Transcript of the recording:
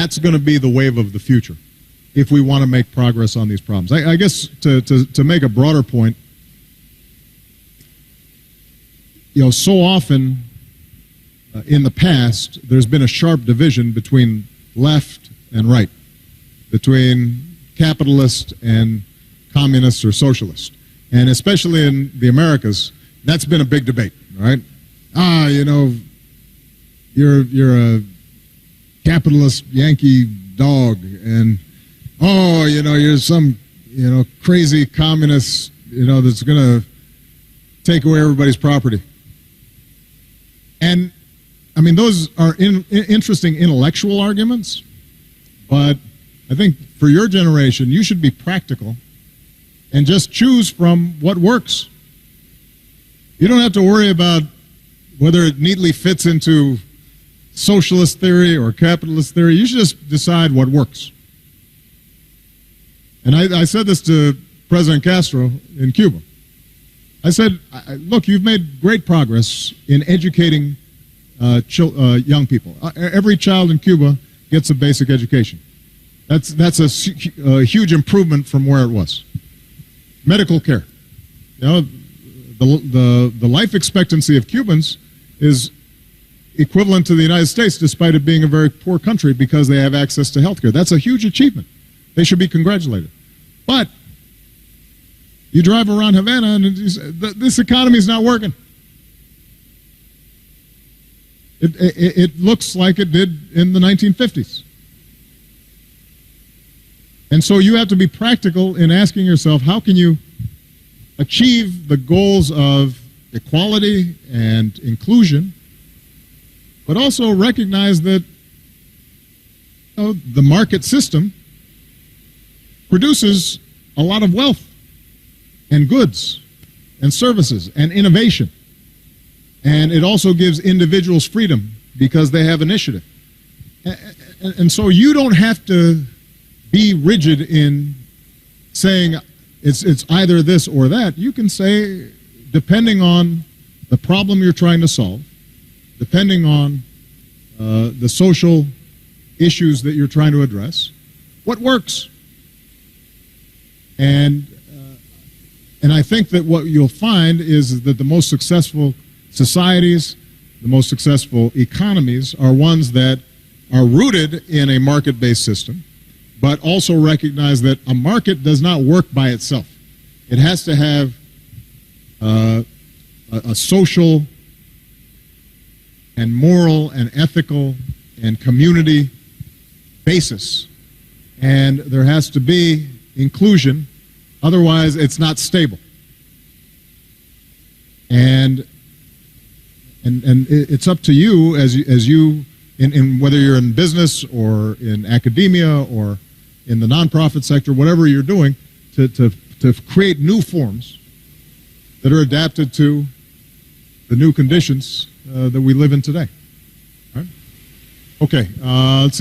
That's going to be the wave of the future if we want to make progress on these problems. I guess to make a broader point, so often in the past, there's been a sharp division between left and right, between capitalist and communist or socialist. And especially in the Americas, that's been a big debate, right? You're a capitalist Yankee dog, and you're some crazy communist that's going to take away everybody's property. And I mean, those are interesting intellectual arguments, but I think for your generation, you should be practical and just choose from what works. You don't have to worry about whether it neatly fits into socialist theory or capitalist theory. You should just decide what works. And I said this to President Castro in Cuba. I said, look, you've made great progress in educating young people. Every child in Cuba gets a basic education. That's a huge improvement from where it was. Medical care. The life expectancy of Cubans is equivalent to the United States, despite it being a very poor country, because they have access to health care. That's a huge achievement. They should be congratulated. But you drive around Havana and this economy is not working. It looks like it did in the 1950s. And so you have to be practical in asking yourself, how can you achieve the goals of equality and inclusion, but also recognize that the market system produces a lot of wealth and goods and services and innovation. And it also gives individuals freedom because they have initiative. And so you don't have to be rigid in saying it's either this or that. You can say, depending on the problem you're trying to solve, depending on the social issues that you're trying to address, what works? And I think that what you'll find is that the most successful societies, the most successful economies are ones that are rooted in a market-based system, but also recognize that a market does not work by itself. It has to have a social and moral and ethical and community basis. And there has to be inclusion, otherwise it's not stable. And it's up to you as you in whether you're in business or in academia or in the nonprofit sector, whatever you're doing, to create new forms that are adapted to the new conditions that we live in today. All right? Okay, let's see.